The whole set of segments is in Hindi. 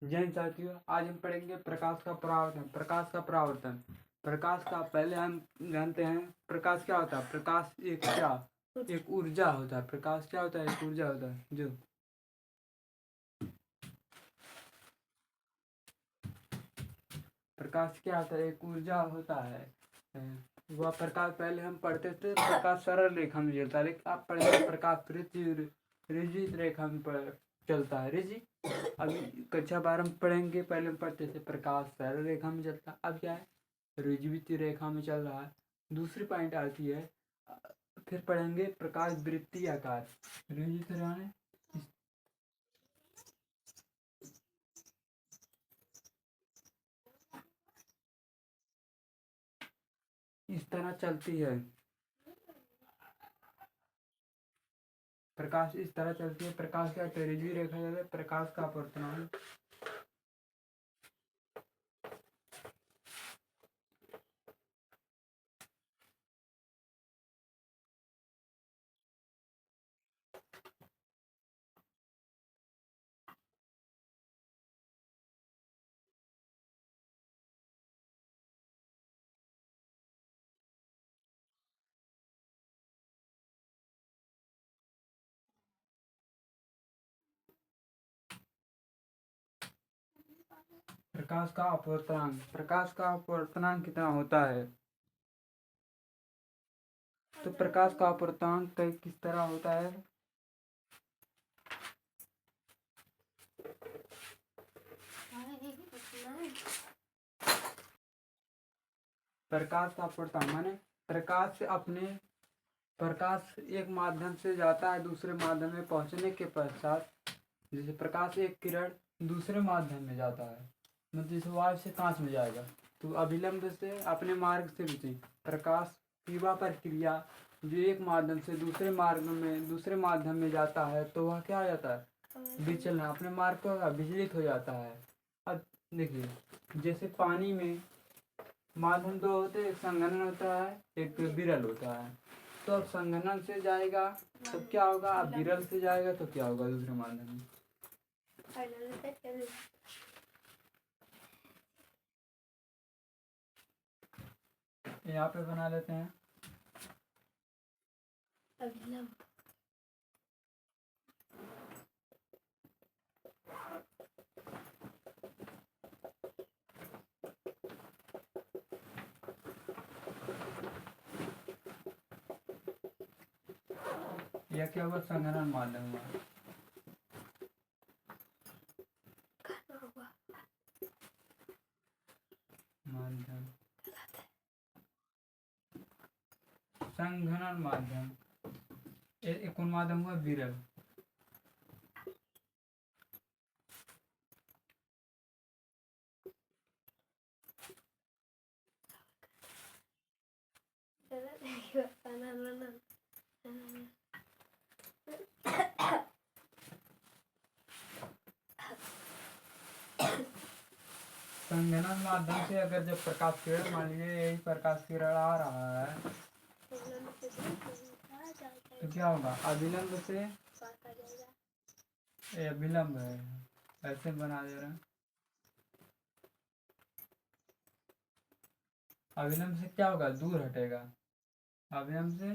जय साथियों, आज हम पढ़ेंगे प्रकाश का परावर्तन। प्रकाश का परावर्तन, प्रकाश का पहले हम जानते हैं प्रकाश क्या होता है। प्रकाश एक ऊर्जा होता है। प्रकाश क्या होता है? एक ऊर्जा होता है। जो प्रकाश क्या होता है? एक ऊर्जा होता है। वह प्रकाश पहले हम पढ़ते थे प्रकाश सरल रेखा में चलता है, लेकिन आप पढ़ेंगे प्रकाश रिजित रेखा में चलता है। अभी कक्षा 12 में पढ़ेंगे। पहले हम पढ़ते थे प्रकाश सरल रेखा में चलता है, अब क्या है? रिजवित रेखा में चल रहा है। दूसरी पॉइंट आती है, फिर पढ़ेंगे प्रकाश वृत्तीय आकार। रिजित रेखा में इस तरह चलती है। प्रकाश इस तरह चलती है। प्रकाश क्या रिजवी रेखा है? प्रकाश का अपवर्तनांक। प्रकाश का अपवर्तनांक, प्रकाश का अपवर्तनांक कितना होता है? तो प्रकाश का अपवर्तनांक किस तरह होता है? प्रकाश का अपवर्तनांक माने प्रकाश एक माध्यम से जाता है दूसरे माध्यम में पहुंचने के पश्चात, जैसे प्रकाश एक किरण दूसरे माध्यम में जाता है, मतलब जैसे वायु से कांच में जाएगा तो अभिलंब से अपने मार्ग से विचलित। प्रकाश की वह प्रक्रिया जो एक माध्यम से दूसरे माध्यम में जाता है तो वह क्या हो जाता है? विचलन, अपने मार्ग पर विचलित हो जाता है। अब देखिए, जैसे पानी में माध्यम दो होते हैं, एक संघनन होता है, एक विरल होता है। तो अब संघनन से जाएगा तो क्या होगा? अब विरल से जाएगा तो क्या होगा? दूसरे माध्यम में यहाँ पे बना लेते हैं यह क्या हुआ? संघनन माध्यम हुआ। माध्यम संघनन माध्यम। एक कौन माध्यम हुआ? विरल। संघनन माध्यम से अगर जब प्रकाश किरण, मान लीजिए यही प्रकाश किरण आ रहा है तो क्या होगा? अभिलंब से विलंब है, ऐसे बना दे रहे हैं। अभिलंब से क्या होगा? दूर हटेगा। अभिलंब से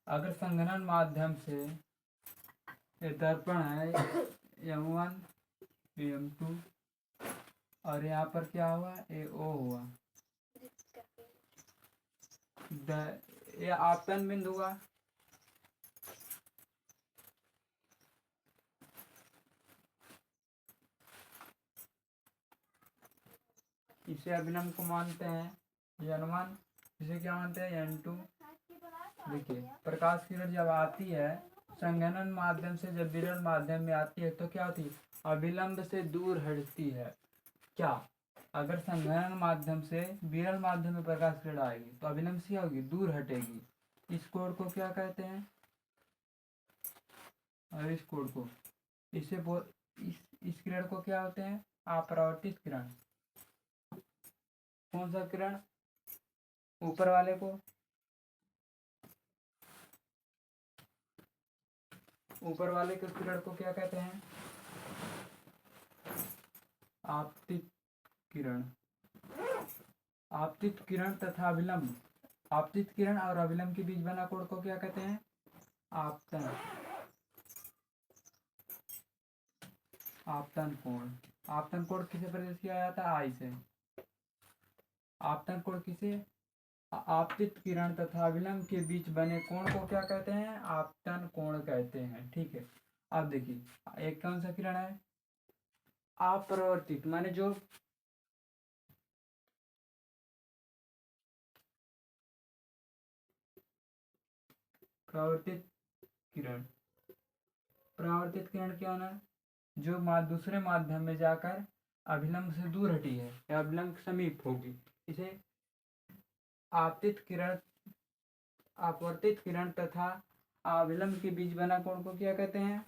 अगर संघनन माध्यम से ये दर्पण है M1 M2 और यहाँ पर क्या हुआ? ए ओ हुआ, ये आपतन बिंदु हुआ। इसे अभिलंब को मानते हैं N1, इसे क्या मानते हैं? N2। देखिए, प्रकाश किरण जब आती है संघनन माध्यम से, जब विरल माध्यम में आती है तो क्या होती है? अभिलंब से दूर हटती है। क्या? अगर संघनन माध्यम से विरल माध्यम में प्रकाश किरण आएगी तो अभिलंब से क्या होगी? दूर हटेगी। इस कोण को क्या कहते हैं? और इस कोण को इस किरण को क्या होते हैं? अपरावर्तित किरण। कौन सा किरण? ऊपर वाले को। ऊपर वाले के किरण को क्या कहते हैं? आपतित किरण। आपतित किरण तथा अभिलंब, आपतित किरण और अभिलंब के बीच बना कोण को क्या कहते हैं? आपतन। आपतन कोण। आपतन कोण किसे प्रदर्शित किया जाता है? आई से। आपतन कोण किसे? आपतित किरण तथा अभिलंब के बीच बने कोण को क्या कहते हैं? आपतन कोण कहते हैं। ठीक है, अब देखिए एक कौन सा किरण है? अपरिवर्तित, माने जो परावर्तित किरण। परावर्तित किरण क्या होना है? जो दूसरे माध्यम में जाकर अभिलंब से दूर हटी है या अभिलंब के समीप होगी, इसे आपतित किरण, अपवर्तित किरण तथा अभिलंब के बीच बना कोण को क्या कहते हैं?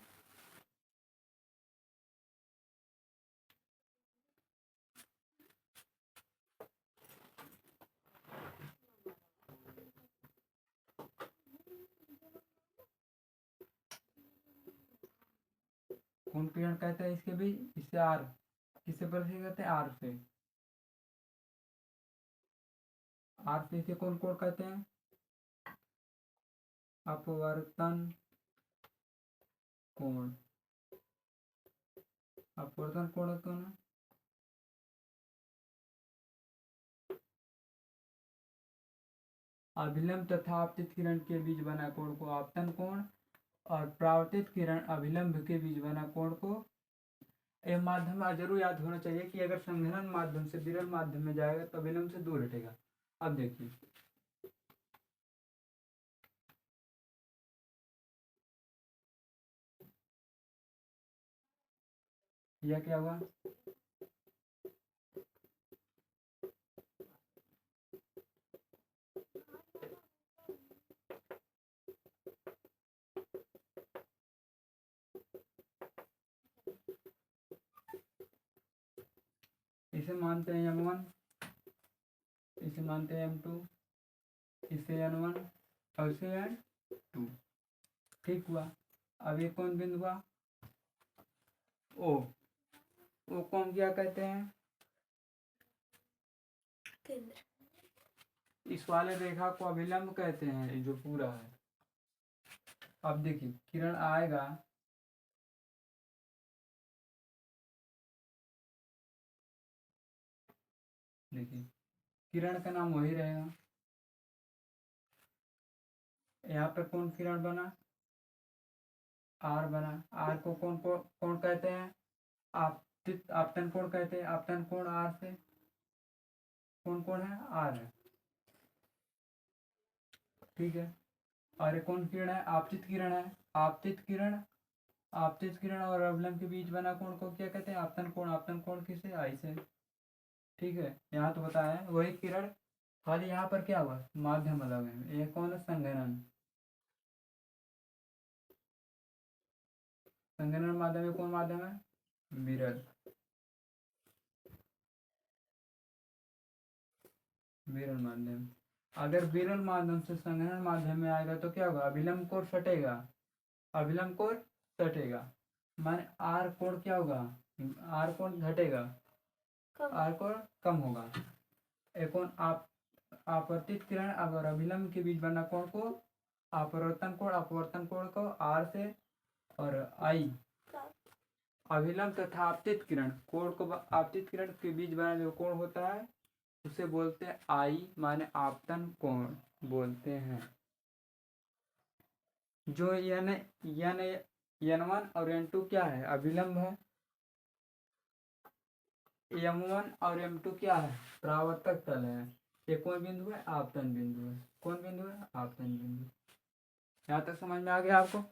कोण किरण कहते हैं इसके बीच? इससे आर किससे प्रदर्शित करते हैं? आर से। आर से इसे कौन कोण कहते हैं? अपवर्तन कोण। अपवर्तन कोण कौन है? अभिलंब तथा आपतित किरण के बीच बना कोण को आपतन कोण, और परावर्तित किरण अभिलंब के बीच बना कोण को। यह माध्यम जरूर याद होना चाहिए कि अगर संघनन माध्यम से विरल माध्यम में जाएगा तो अभिलंब से दूर हटेगा। अब देखिए यह क्या हुआ? इसे मानते हैं m1, इसे मानते हैं m2, इसे n1 और इसे n2। ठीक हुआ। अब ये कौन बिंदु हुआ? ओ। ओ को हम क्या कहते हैं? केंद्र। इस वाले रेखा को अभिलंब कहते हैं, ये जो पूरा है। अब देखिए किरण आएगा, देखिए किरण का नाम वही रहेगा। यहाँ पर कौन किरण बना? आर बना। आर को कौन कहते हैं? आपतित, आपतन कोण कहते हैं। आपतन कोण आर से कौन है? आर है। ठीक है, और कौन किरण है? आपतित किरण है। आपतित किरण, आपतित किरण और अवलंब के बीच बना कोण को क्या कहते हैं? आपतन कोण। आपतन कोण किसे? आई से। ठीक है, यहाँ तो बताया है वही किरण, खाली यहाँ पर क्या हुआ? माध्यम अलग है। ये कौन है? संघनन। संघनन माध्यम में कौन माध्यम है? विरल। विरल माध्यम। अगर विरल माध्यम से संघनन माध्यम में आएगा तो क्या होगा? अभिलंब कोण सटेगा। अभिलंब कोण सटेगा, माने आर कोण क्या होगा? आर कोण घटेगा, आर कोण कम होगा। एक कोण आप अपवर्तित किरण और अभिलंब के बीच बना कोण को अपवर्तन कोण, अपवर्तन कोण को आर से, और आई अभिलंब तथा आपतित किरण कोण को, आपतित किरण के बीच बना जो कोण होता है उसे बोलते हैं आई, माने आपतन कोण बोलते हैं। जो n1 और n2 क्या है? अभिलंब है। m1 और m2 क्या है? परावर्तक तल है। ये कौन बिंदु है? आपतन बिंदु है। कौन बिंदु है? आपतन बिंदु। यहाँ तक समझ में आ गया आपको?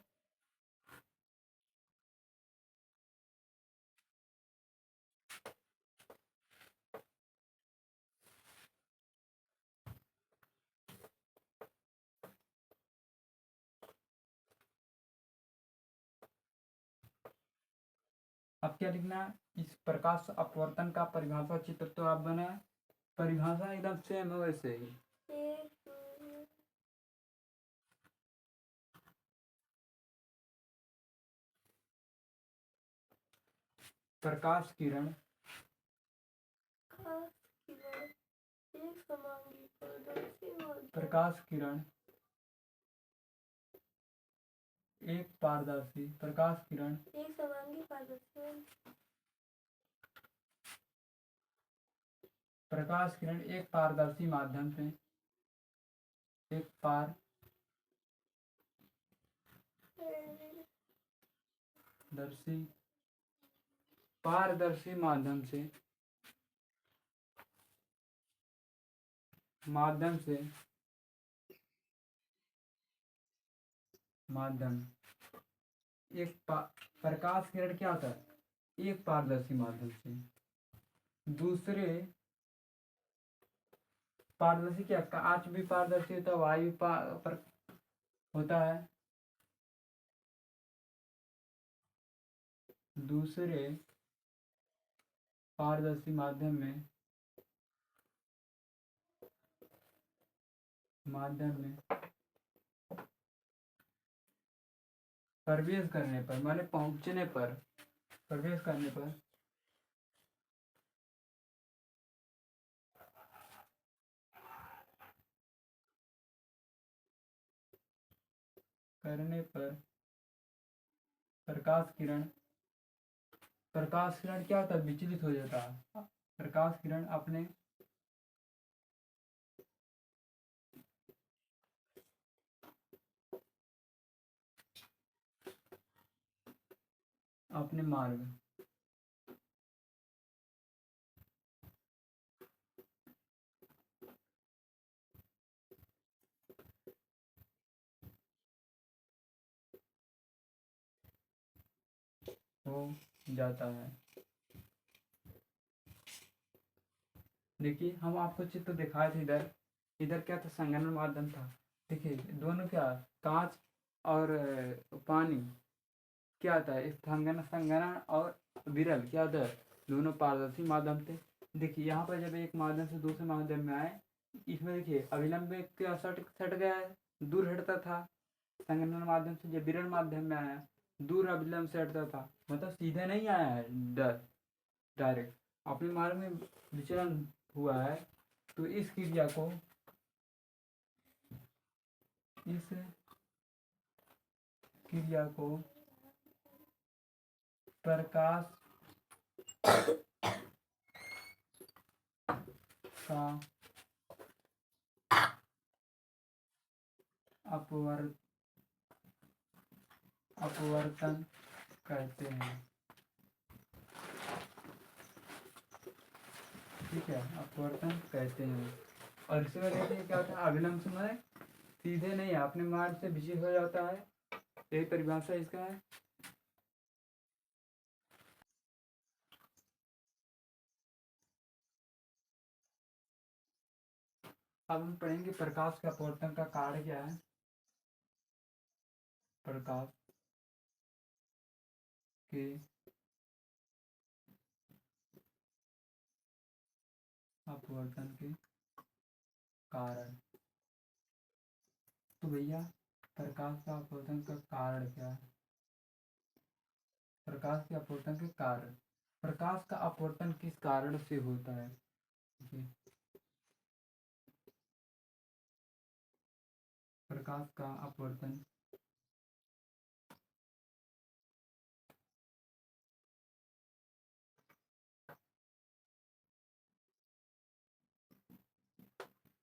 अब क्या लिखना है? इस प्रकाश अपवर्तन का परिभाषा चित्र तो आप बनाए, परिभाषा एकदम सेम है वैसे ही। प्रकाश किरण एक समांगी पारदर्शी माध्यम प्रकाश किरण एक पारदर्शी प्रकाश किरण एक समांगी पारदर्शी प्रकाश किरण एक पारदर्शी माध्यम से एक पारदर्शी माध्यम से प्रकाश किरण क्या होता है? एक पारदर्शी माध्यम से दूसरे पारदर्शी क्या, कांच भी पारदर्शी होता है, वायु भी होता है। दूसरे पारदर्शी माध्यम में प्रवेश करने पर माने प्रवेश करने पर प्रकाश किरण क्या होता है? विचलित हो जाता है। प्रकाश किरण अपने मार्ग हो जाता है। देखिए हम आपको चित्र दिखाए थे, इधर क्या था? संघनन माध्यम था। देखिए दोनों क्या, कांच और पानी क्या होता है? संघनन और विरल क्या होता है? दोनों पारदर्शी माध्यम थे। देखिए यहाँ पर जब एक माध्यम से दूसरे माध्यम में आए, इसमें देखिए अभिलंब में क्या सट गया है, दूर हटता था। संघनन माध्यम से जब विरल माध्यम में आया, दूर अभिलंब से हटता था, मतलब सीधे नहीं आया है डायरेक्ट, अपने मार्ग में विचलन हुआ है। तो इस क्रिया को प्रकाश का अपवर्तन कहते हैं। ठीक है, अपवर्तन कहते हैं। और इसमें देखिए क्या होता है? अभिलंब समय सीधे नहीं, अपने मार्ग से विचलित हो जाता है। यही परिभाषा इसका है। अब हम पढ़ेंगे प्रकाश के अपवर्तन का कार्य क्या है। प्रकाश के अपवर्तन के कारण। तो भैया प्रकाश का अपवर्तन का कारण क्या है? प्रकाश के अपवर्तन के कारण। प्रकाश का अपवर्तन किस कारण से होता है? प्रकाश का अपवर्तन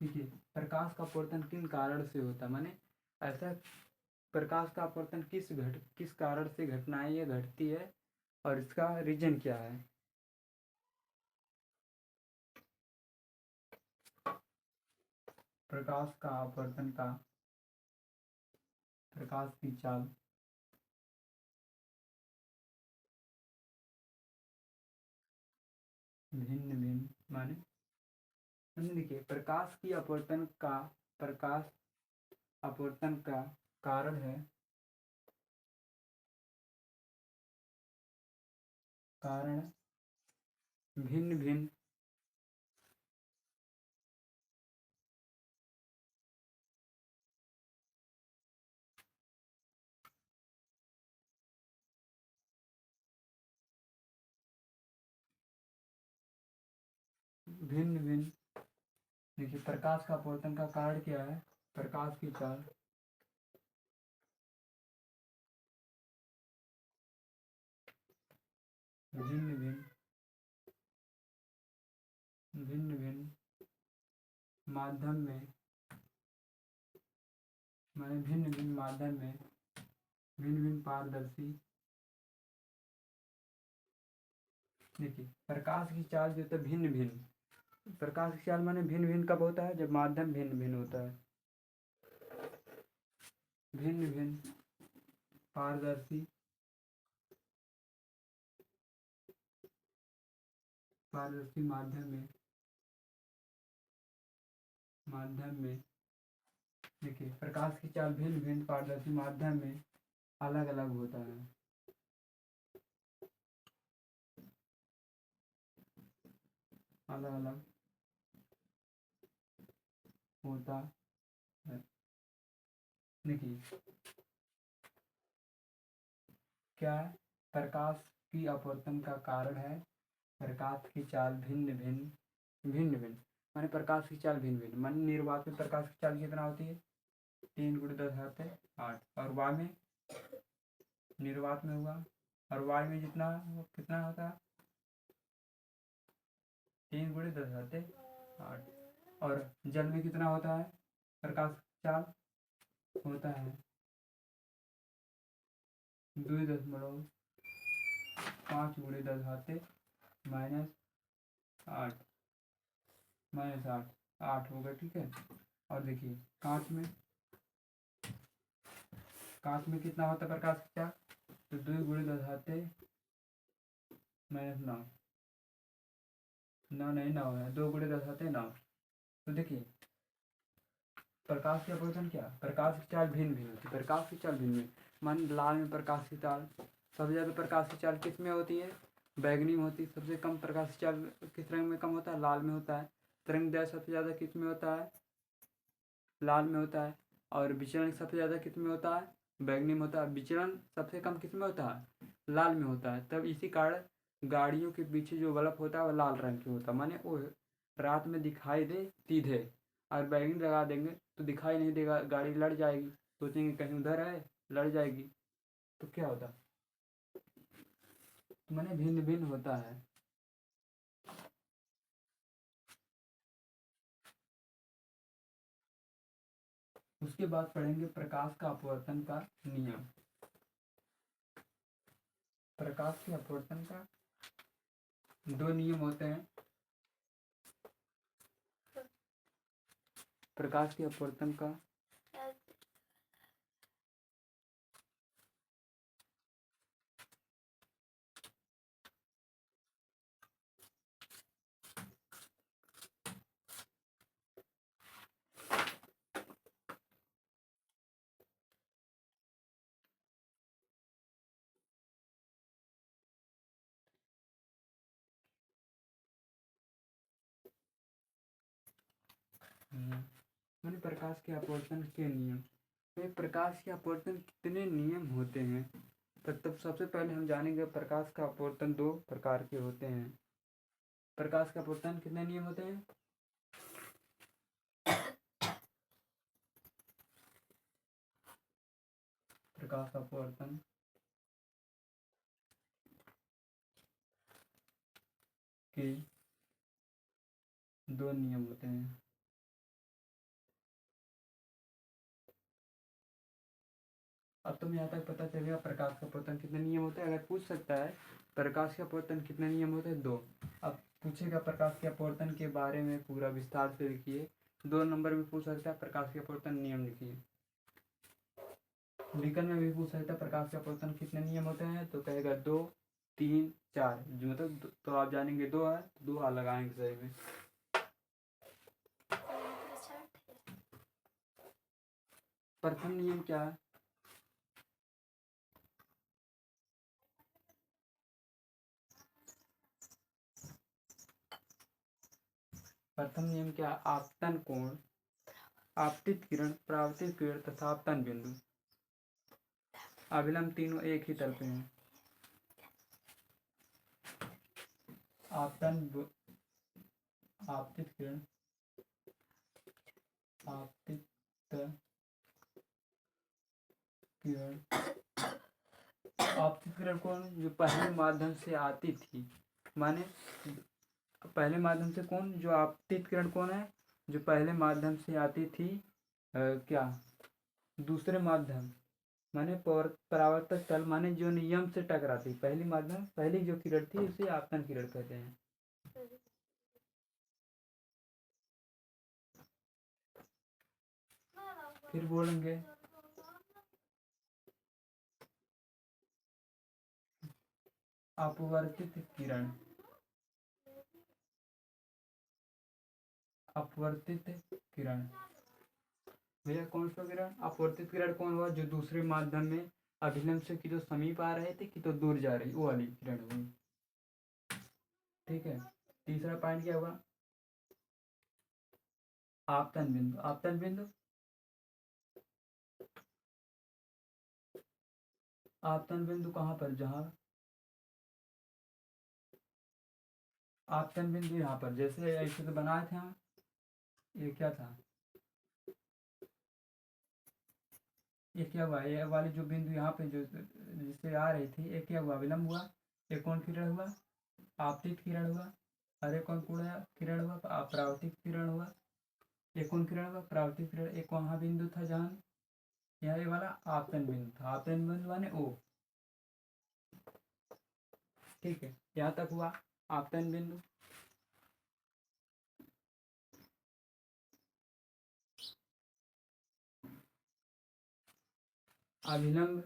देखिए प्रकाश का अपवर्तन किन कारण से होता है, माने ऐसा प्रकाश का अपवर्तन किस कारण से घटना है, ये घटती है और इसका रीजन क्या है। प्रकाश का अपवर्तन का प्रकाश की चाल भिन्न भिन्न माने देखिए प्रकाश अपवर्तन का कारण है भिन्न भिन्न भिन्न भिन्न। देखिए प्रकाश का अपवर्तन का कारण क्या है? प्रकाश की चाल भिन्न भिन्न भिन्न भिन्न माध्यम में, माने भिन्न भिन्न माध्यम में भिन्न भिन्न पारदर्शी। देखिए प्रकाश की चाल जो है भिन्न भिन्न, प्रकाश की चाल माने भिन्न भिन्न कब होता है? जब माध्यम भिन्न भिन्न होता है। भिन्न भिन्न पारदर्शी पारदर्शी माध्यम में देखिए प्रकाश की चाल भिन्न भिन्न पारदर्शी माध्यम में अलग अलग होता है। अलग अलग होता है। देखिए क्या है? प्रकाश की अपवर्तन का कारण है प्रकाश की चाल भिन्न भिन्न माने प्रकाश की चाल भिन्न भिन्न माने निर्वात में प्रकाश की चाल कितना होती है? 3 × 10⁸ और वायु में, निर्वात में हुआ, और वायु में जितना कितना होता है? 3 × 10⁸ और जल में कितना होता है? प्रकाश चाल होता है 2.5 × 10⁻⁸ -8 होगा, ठीक है। और देखिए कांच में कितना होता है प्रकाश की चाल? तो 2 × 10⁻⁹ नहीं 9 है, 2 × 10⁹ तो देखिए प्रकाश की अपवर्तन क्या? प्रकाश की चाल भिन्न भिन्न होती है। प्रकाश की चाल भिन्न भिन्न मान लाल में प्रकाश की चाल सबसे ज़्यादा प्रकाश की चाल किस में होती है? बैगनी में होती है। सबसे कम प्रकाश की चाल किस रंग में कम होता है? लाल में होता है। तरंग दैर्घ्य सबसे ज़्यादा किस में होता है? लाल में होता है। और विचलन सबसे ज़्यादा किस में होता है? बैगनी में होता है। विचलन सबसे कम किस में होता है? लाल में होता है। तब इसी कारण गाड़ियों के पीछे जो बल्ब होता है वो लाल रंग की होता है, माने वो रात में दिखाई दे सीधे, और बैगनी लगा देंगे तो दिखाई नहीं देगा, गाड़ी लड़ जाएगी, सोचेंगे कहीं उधर है, लड़ जाएगी। तो क्या होता? माने भिन्न भिन्न होता है। उसके बाद पढ़ेंगे प्रकाश का अपवर्तन का नियम। प्रकाश के अपवर्तन का 2 नियम होते हैं। प्रकाश के अपवर्तन का माने प्रकाश के अपवर्तन के नियम। तो प्रकाश के अपवर्तन कितने नियम होते हैं? तब सबसे पहले हम जानेंगे प्रकाश का अपवर्तन 2 प्रकार के होते हैं। प्रकाश का अपवर्तन कितने नियम होते हैं? प्रकाश का अपवर्तन के 2 नियम होते हैं। अब तुम्हें यहाँ तक पता चलेगा प्रकाश का अपवर्तन कितने नियम होते हैं। अगर पूछ सकता है प्रकाश के अपवर्तन कितने नियम होते हैं? 2। अब पूछेगा प्रकाश के अपवर्तन के बारे में पूरा विस्तार से लिखिए। 2 नंबर में पूछ सकता है प्रकाश के अपवर्तन नियम लिखिए। लिखन में भी पूछ सकता है प्रकाश के अपवर्तन कितने नियम होते हैं, तो कहेगा 2, 3, 4, जो मतलब तो आप जानेंगे 2 है, 2 आ लगाएंगे सही में। प्रथम नियम क्या है? प्रथम नियम क्या है? आपतन कोण, आपतित किरण, परावर्तित किरण तथा आपतन बिंदु, अभिलंब तीनों एक ही तल पे हैं। आपतित किरण, आपतित किरण, आपतित किरण कौन, जो पहले माध्यम से आती थी, माने पहले माध्यम से कौन, जो आपतित किरण कौन है, जो पहले माध्यम से आती थी क्या, दूसरे माध्यम, माने परावर्तक तल, माने जो नियम से टकराती, पहली माध्यम, पहली जो किरण थी उसे आपतन किरण कहते हैं। फिर बोलेंगे अपवर्तित किरण, अपवर्तित किरण, भैया कौन सा किरण, अपवर्तित किरण कौन हुआ, जो दूसरे माध्यम में अभिलंब से कि तो समीप आ रहे थे कि तो दूर जा रही, वो वाली किरण हुई। ठीक है, तीसरा पॉइंट क्या हुआ, आपतन बिंदु, आपतन बिंदु, आपतन बिंदु कहाँ पर, जहाँ आपतन बिंदु यहाँ पर, जैसे ऐसे तो बनाए थे हम, ये क्या था, ये क्या हुआ, ये वाली जो बिंदु यहाँ पे जो जिससे आ रही थी, ये क्या हुआ, विलंब हुआ, ये कौन किरण हुआ, आपतित किरण हुआ, अरे कौन किरण हुआ, अपरावर्तित किरण हुआ, ये कौन किरण हुआ, परावर्तित किरण, एक वहाँ बिंदु था जहाँ, यहाँ ये वाला आपतन बिंदु था, आपतन बिंदु माने ओ। ठीक है, यहाँ तक हुआ आपतन बिंदु। अभिलंब,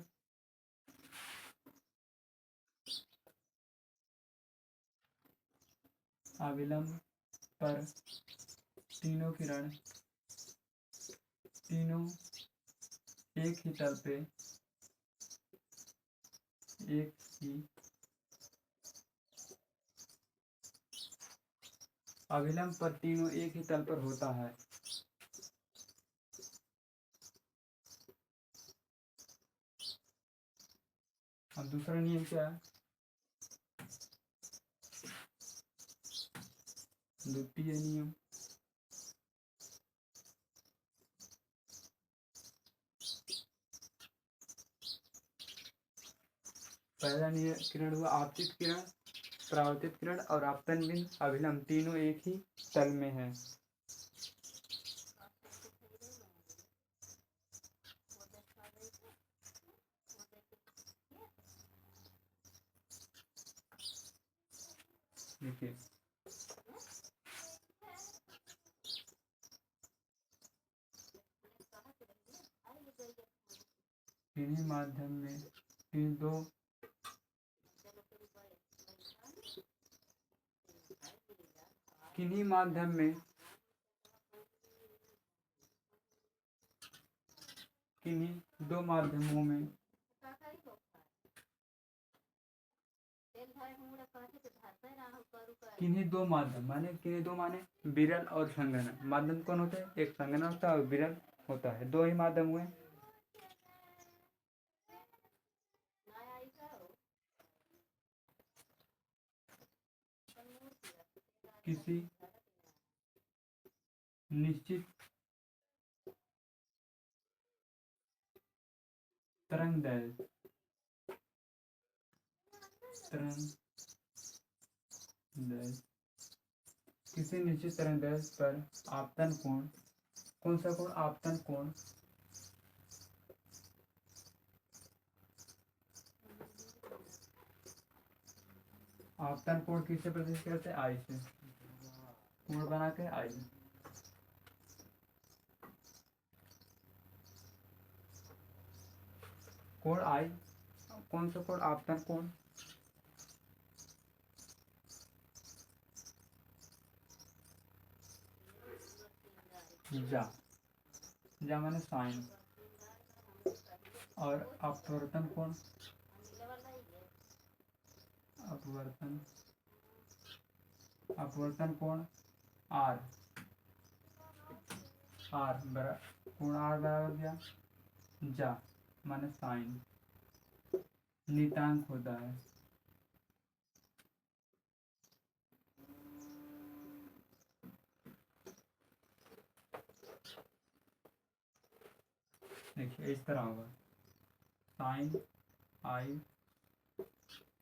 अभिलंब पर तीनों किरण, तीनों एक ही तल पे, एक ही अभिलंब पर तीनों एक ही तल पर होता है। अब दूसरा नियम क्या है, द्वितीय नियम, पहला नियम किरण हुआ आपतित किरण, परावर्तित किरण और आपतन बिंदु, अभिलंब तीनों एक ही तल में है। देखिए किन्हीं माध्यम में इन दो किन्हीं माध्यम में किन्हीं दो माध्यमों में किन्हीं दो माध्यम, माने किन्हीं दो माने विरल और संगणन, माध्यम कौन होते हैं, एक संगणन होता है और विरल होता है, दो ही माध्यम हुए। किसी निश्चित तरंगदैर्घ्य किसी निश्चित तरंगदैर्घ्य पर आपतन कोण, कौन सा कोण, आपतन कोण, आपतन कोण किससे प्रदर्शित करते हैं, आई से, कोण बना के आई, कोण आई, कौन सा कोण, आपतन कोण, जा माने साइन, और अपवर्तन कोण, अपवर्तन अपवर्तन कोण आर, कोण आर बराबर क्या, जा माने साइन, नियतांक होता है। देखिए इस तरह होगा, साइन आई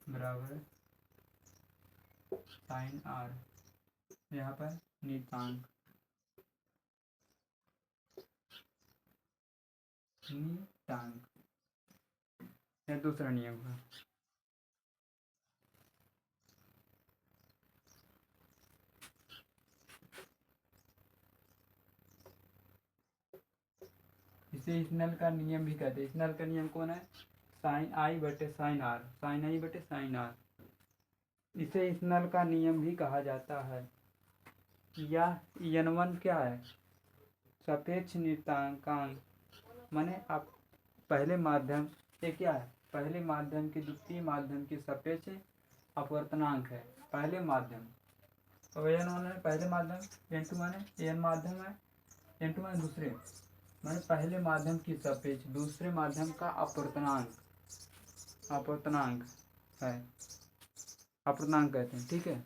बराबर साइन आर, यहाँ पर नियतांक यह दूसरा नियम है। इसे स्नेल का नियम भी कहते हैं। स्नेल का नियम कौन है? साइन आई बटे साइन आर, साइन आई बटे साइन आर। इसे स्नेल का नियम भी कहा जाता है। यह n1 क्या है? सापेक्ष नियतांकांक, माने आप पहले माध्यम ये क्या है? पहले माध्यम के द्वितीय माध्यम के सापेक्ष अपवर्तनांक है पहले माध्यम। तो n1 है पहले माध्यम, n2 माने n माध्यम है, n2 माने दूसरे, माने पहले माध्यम की सापेक्ष दूसरे माध्यम का अपवर्तनांक है, अपवर्तनांक कहते हैं, ठीक है।